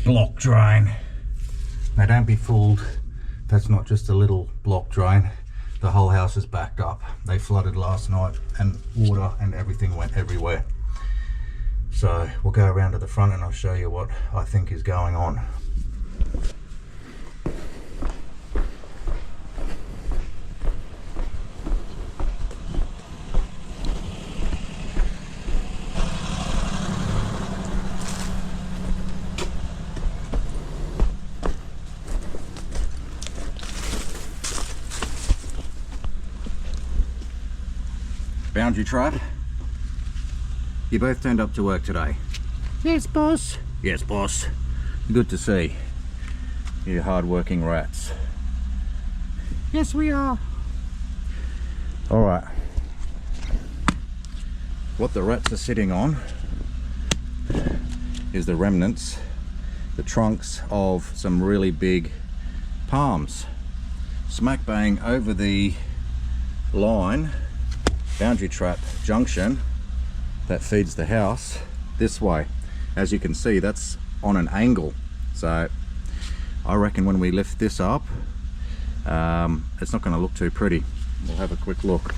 block drain. Now don't be fooled, that's not just a little block drain. The whole house is backed up. They flooded last night and water and everything went everywhere. So we'll go around to the front and I'll show you what I think is going on. Boundary trap. You both turned up to work today? Yes, boss. Yes, boss. Good to see. You hard-working rats. Yes, we are. Alright. What the rats are sitting on is the remnants, the trunks of some really big palms. Smack bang over the line, boundary trap junction that feeds the house this way. As you can see, that's on an angle, so I reckon when we lift this up it's not going to look too pretty. We'll have a quick look.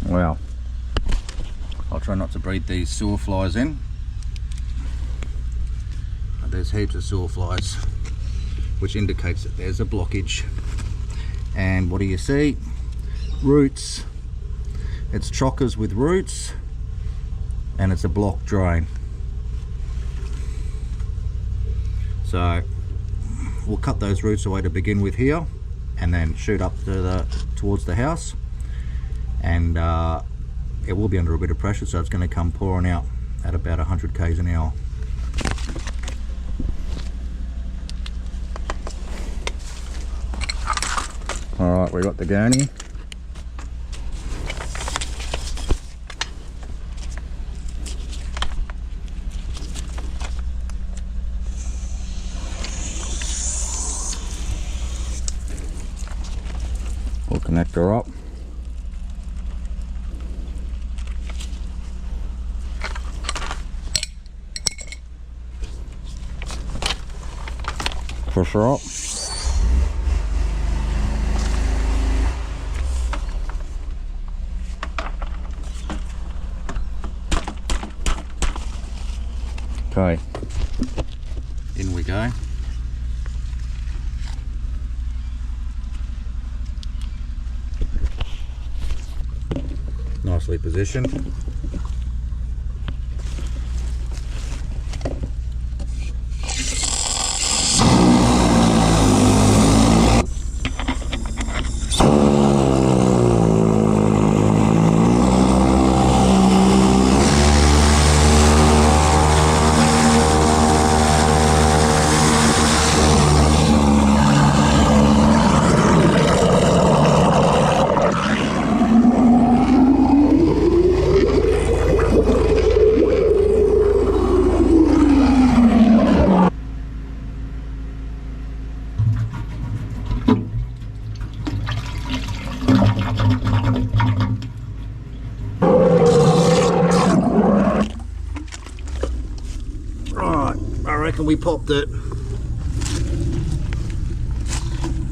Well, I'll try not to breed these sewer flies in. There's heaps of sewer flies, which indicates that there's a blockage. And what do you see? Roots. It's chockers with roots, and it's a block drain. So we'll cut those roots away to begin with here, and then shoot up to towards the house. And it will be under a bit of pressure, so it's going to come pouring out at about 100 k's an hour. Alright, we got the gurney. We'll connect her up. Push her up. Okay, in we go. Nicely positioned. We popped it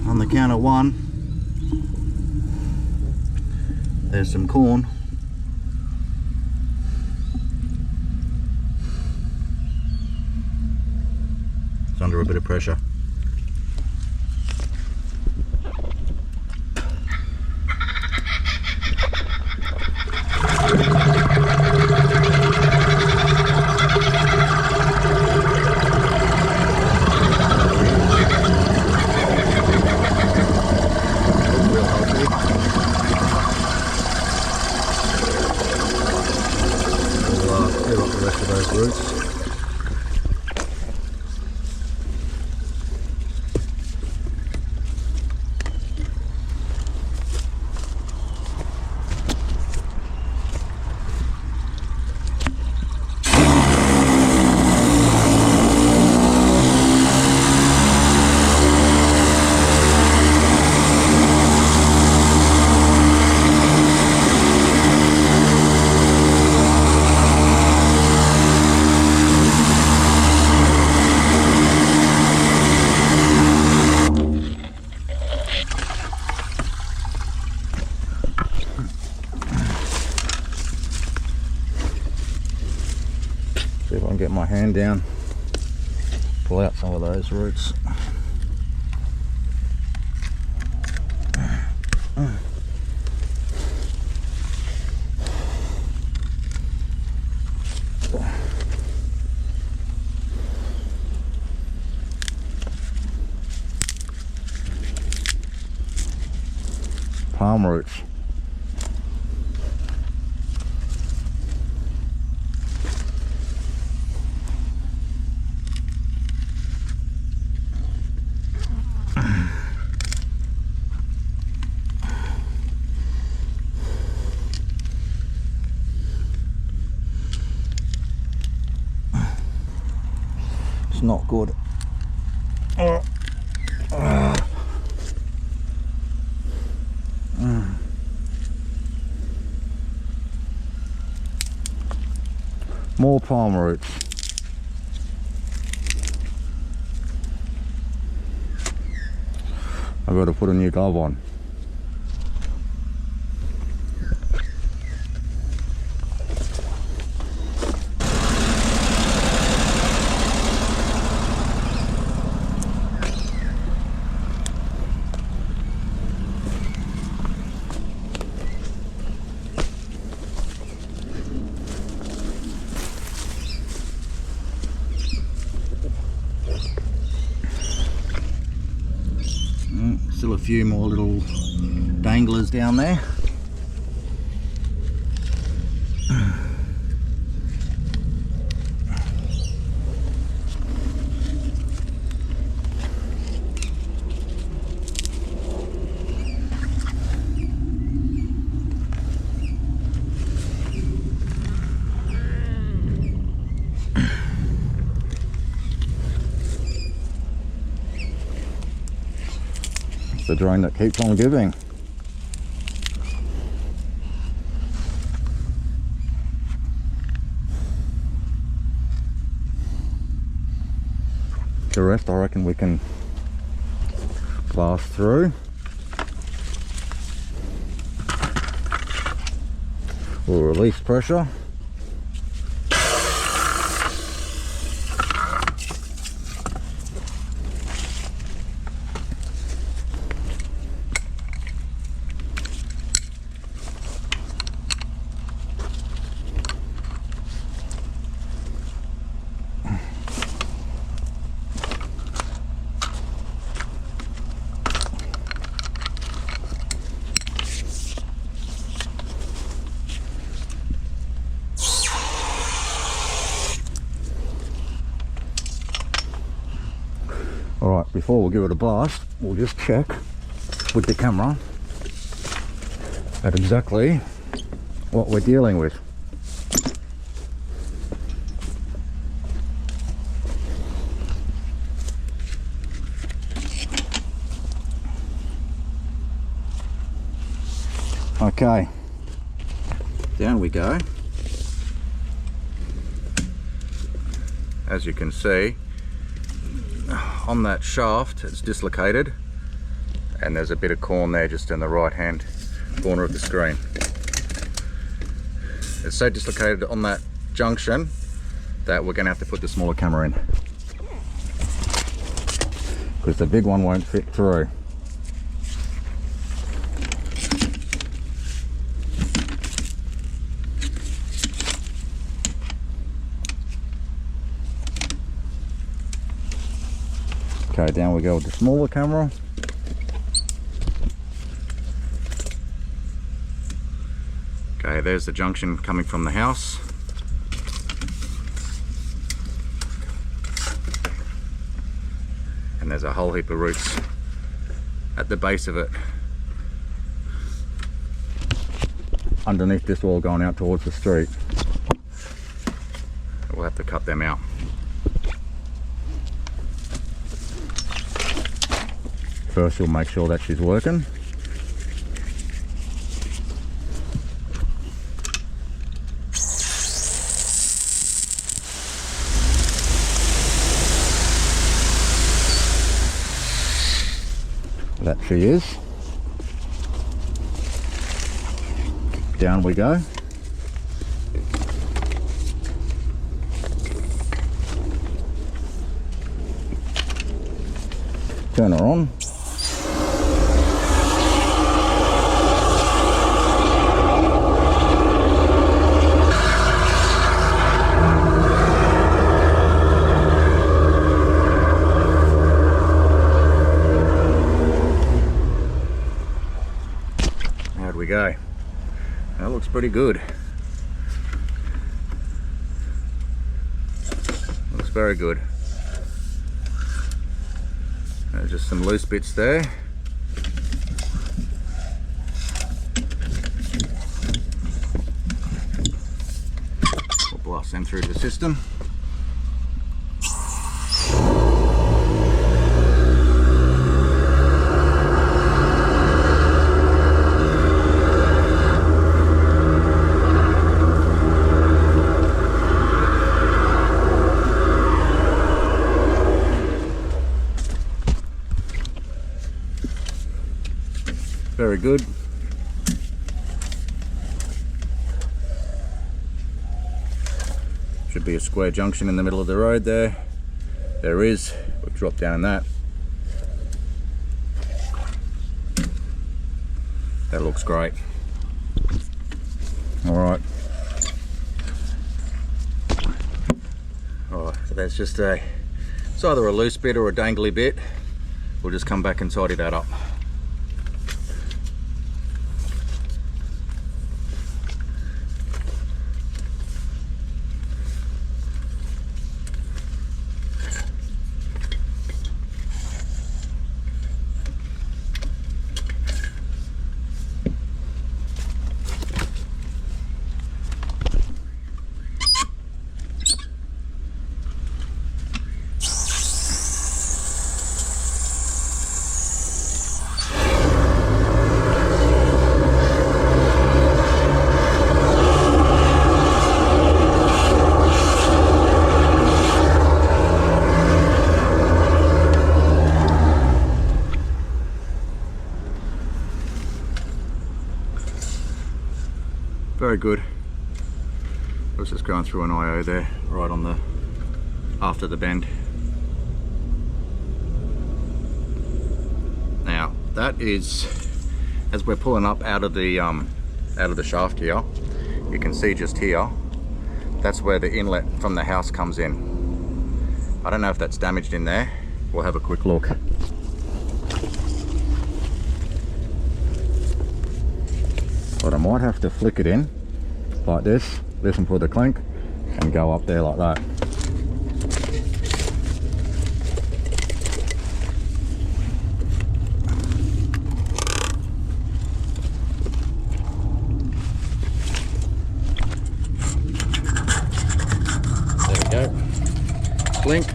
on the count of one. There's some corn. It's under a bit of pressure. Roots. See if I can get my hand down, pull out some of those roots. Palm roots. It's not good. More palm roots. I've got to put a new glove on. Still a few more little danglers down there. The drone that keeps on giving. The rest I reckon we can blast through. We'll release pressure. Alright, before we give it a blast, we'll just check with the camera at exactly what we're dealing with. Okay, down we go. As you can see, on that shaft it's dislocated, and there's a bit of corn there just in the right hand corner of the screen. It's so dislocated on that junction that we're going to have to put the smaller camera in, because the big one won't fit through. Okay, down we go with the smaller camera. Okay, there's the junction coming from the house. And there's a whole heap of roots at the base of it, underneath this wall going out towards the street. We'll have to cut them out. First we'll make sure that she's working. That she is. Down we go. turn her on. How'd we go? That looks pretty good. Looks very good. There's just some loose bits there. We'll blast them through the system. Very good. Should be a square junction in the middle of the road there. There is. We've dropped down in that. That looks great. Alright. Alright, so that's just it's either a loose bit or a dangly bit. We'll just come back and tidy that up. Very good. I was just going through an IO there, right on the after the bend. Now that is, as we're pulling up out of the shaft here, you can see just here, that's where the inlet from the house comes in. I don't know if that's damaged in there. We'll have a quick look. But I might have to flick it in like this, listen for the clink, and go up there like that. There we go. Clink.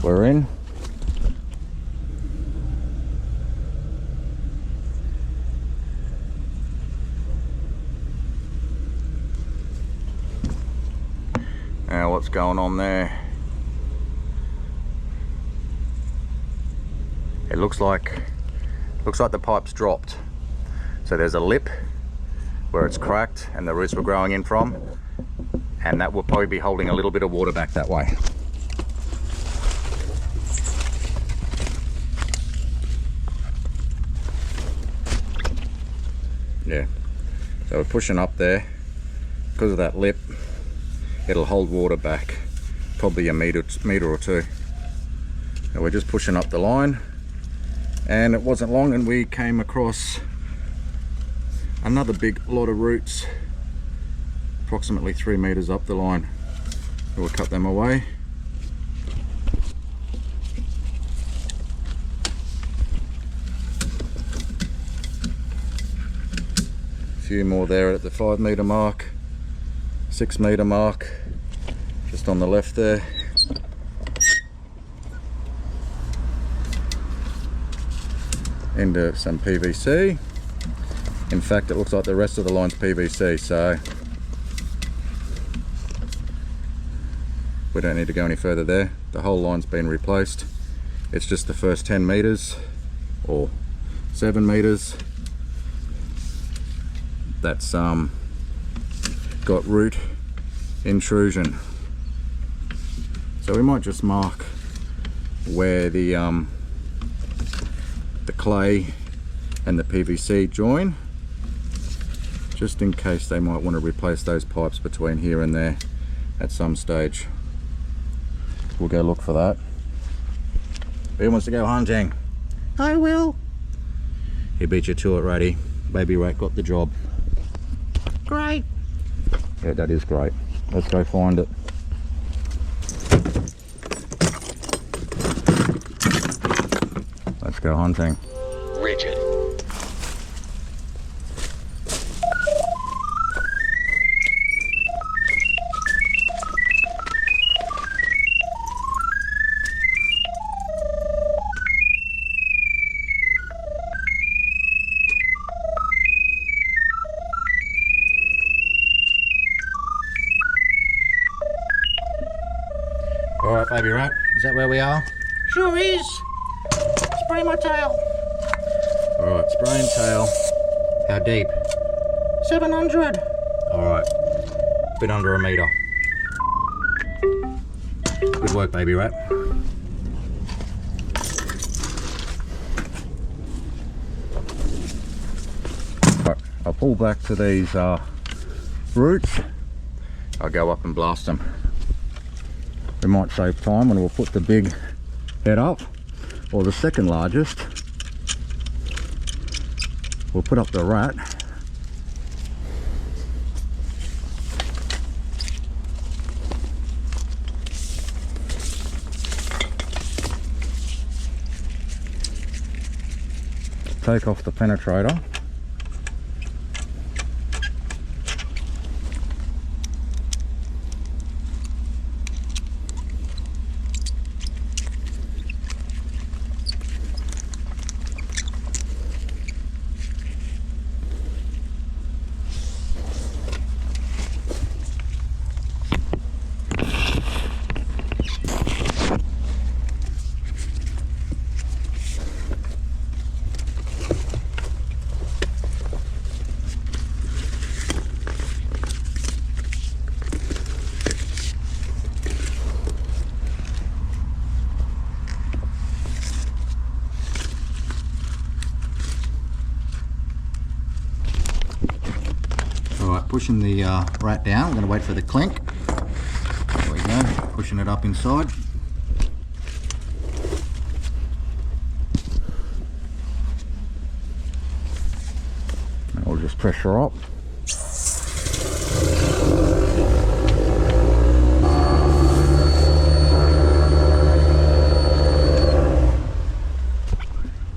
We're in. Now what's going on there? It looks like the pipe's dropped. So there's a lip where it's cracked and the roots were growing in from, and that will probably be holding a little bit of water back that way. Yeah, so we're pushing up there because of that lip. It'll hold water back probably a meter or two. And we're just pushing up the line, and it wasn't long and we came across another big lot of roots approximately 3 meters up the line. We'll cut them away. A few more there at the 5 meter mark. 6 meter mark, just on the left there. Into some PVC. In fact, it looks like the rest of the line's PVC, so we don't need to go any further there. The whole line's been replaced. It's just the first 10 meters or 7 meters that's got root intrusion. So we might just mark where the clay and the PVC join, just in case they might want to replace those pipes between here and there at some stage. We'll go look for that. Who wants to go hunting? I will. He beat you to it, Ratty. Baby Rat got the job. Great. Yeah, that is great. Let's go find it. Let's go hunting. Rigid. Alright, Baby Rat, is that where we are? Sure is. Spray my tail. Alright, spray and tail. How deep? 700. Alright, bit under a metre. Good work, Baby Rat. Right, I'll pull back to these roots. I'll go up and blast them. We might save time and we'll put the big head up, or the second largest. We'll put up the rat. Take off the penetrator. Alright, pushing the rat down. I'm going to wait for the clink. There we go, pushing it up inside. And I'll just pressure up.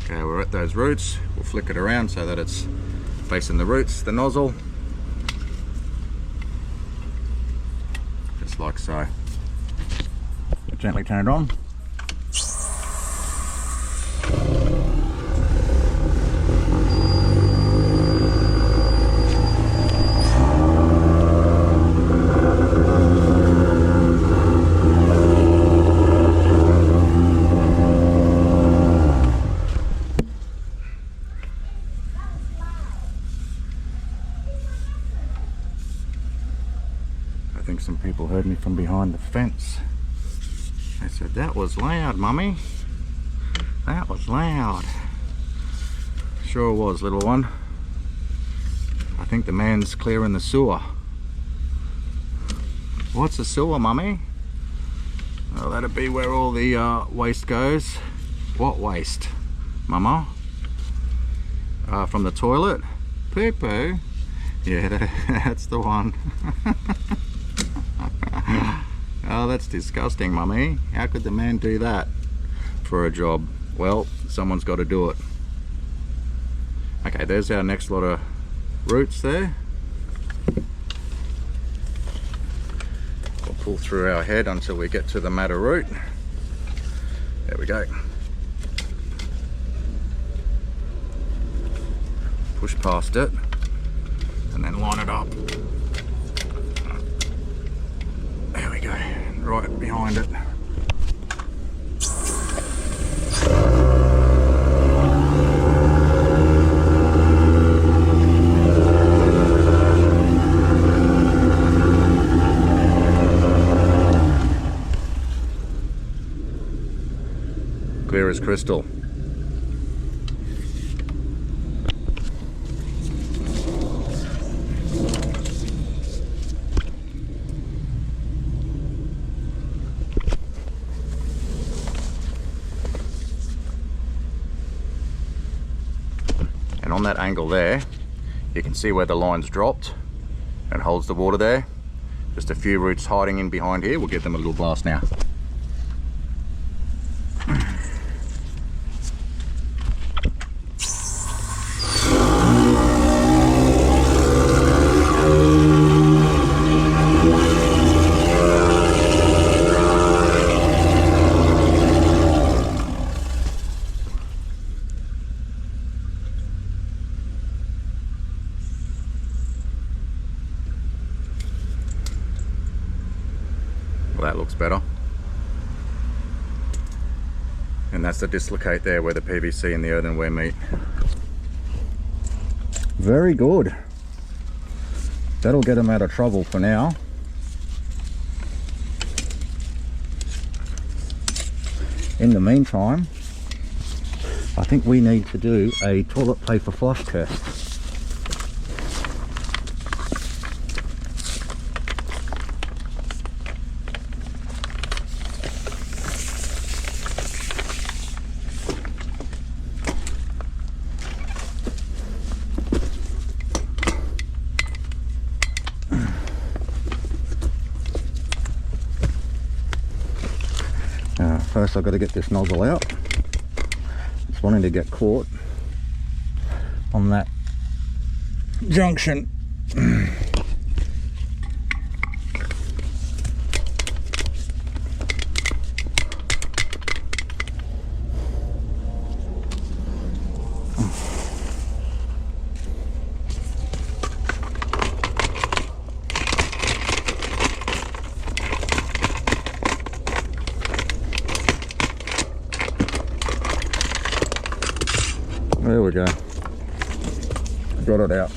Okay, we're at those roots. We'll flick it around so that it's facing the roots, the nozzle. Like so. Gently turn it on. I think some people heard me from behind the fence. They said, "That was loud, Mummy. That was loud." Sure was, little one. I think the man's clearing the sewer. What's a sewer, Mummy? Well, that'd be where all the waste goes. What waste, Mama? From the toilet? Poo-poo? Yeah, that's the one. Oh, that's disgusting, Mummy. How could the man do that for a job? Well, someone's got to do it. Okay, there's our next lot of roots there. We'll pull through our head until we get to the madder root. There we go. Push past it and then line it up. There we go, right behind it. clear as crystal. And on that angle there, you can see where the line's dropped and holds the water there. Just a few roots hiding in behind here. We'll give them a little blast now. Well, that looks better. And that's the dislocate there where the PVC and the earthenware meet. Very good. That'll get them out of trouble for now. In the meantime, I think we need to do a toilet paper flush test. First I've got to get this nozzle out. It's wanting to get caught on that junction. There we go. Got it out.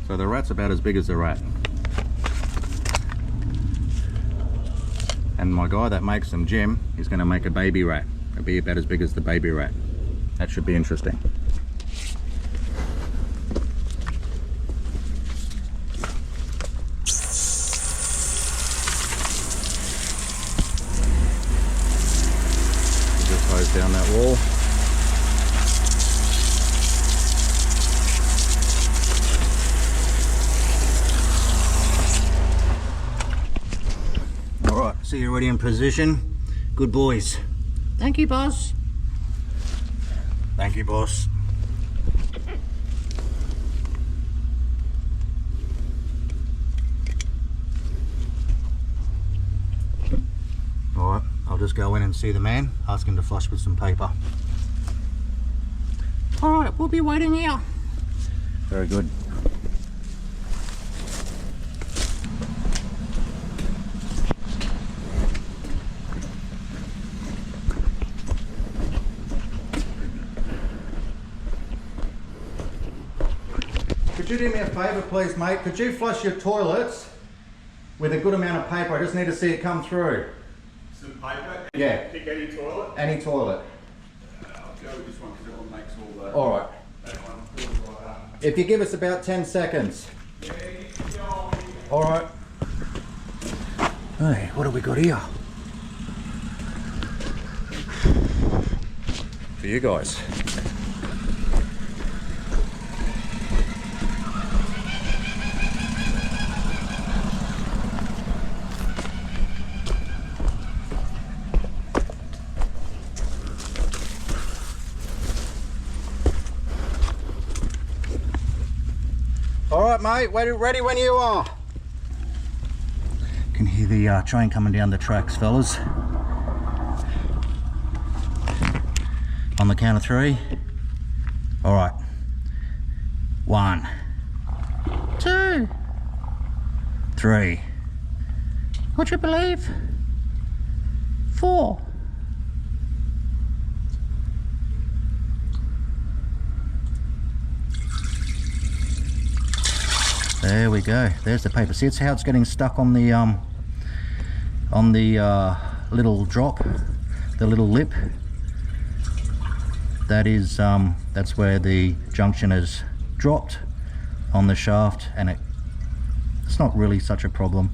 So the rat's about as big as the rat. And my guy that makes them, Jim, is going to make a baby rat. It'll be about as big as the baby rat. That should be interesting. Down that wall. All right, so you're already in position. Good boys. Thank you, boss. Thank you, boss. All right. I'll just go in and see the man, ask him to flush with some paper. All right, we'll be waiting here. Very good. Could you do me a favour please, mate? Could you flush your toilets with a good amount of paper? I just need to see it come through. Some paper? Yeah. Pick any toilet? Any toilet. I'll go with this one because it one makes all the... Alright. That one feels like that. If you give us about 10 seconds. Yeah, you can go. Alright. Hey, what have we got here? For you guys. Alright mate, ready when you are. Can hear the train coming down the tracks, fellas. On the count of 3. Alright. 1, 2. 3. Would you believe? 4. There we go. There's the paper. See, it's how it's getting stuck on the little drop, the little lip. That is that's where the junction is dropped on the shaft, and it's not really such a problem,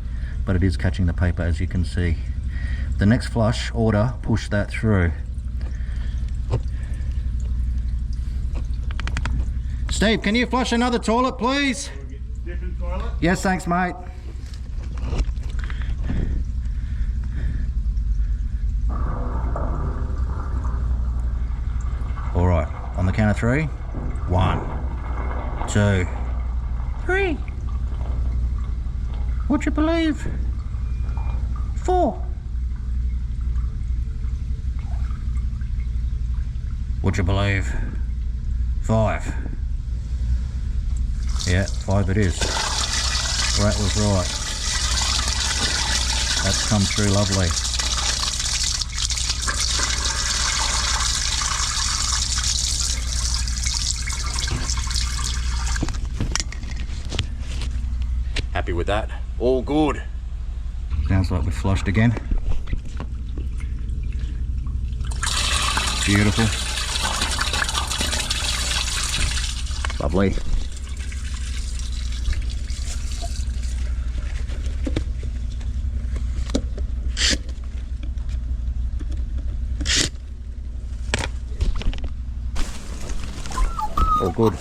but it is catching the paper, as you can see. The next flush order pushed that through. Steve, can you flush another toilet, please? Different toilet? Yes, thanks, mate. All right, on the count of 3. 1, 2, 3. Would you believe? 4. Would you believe? 5. Yeah, 5 it is. That was right. That's come through lovely. Happy with that. All good. Sounds like we flushed again. Beautiful. Lovely. All good.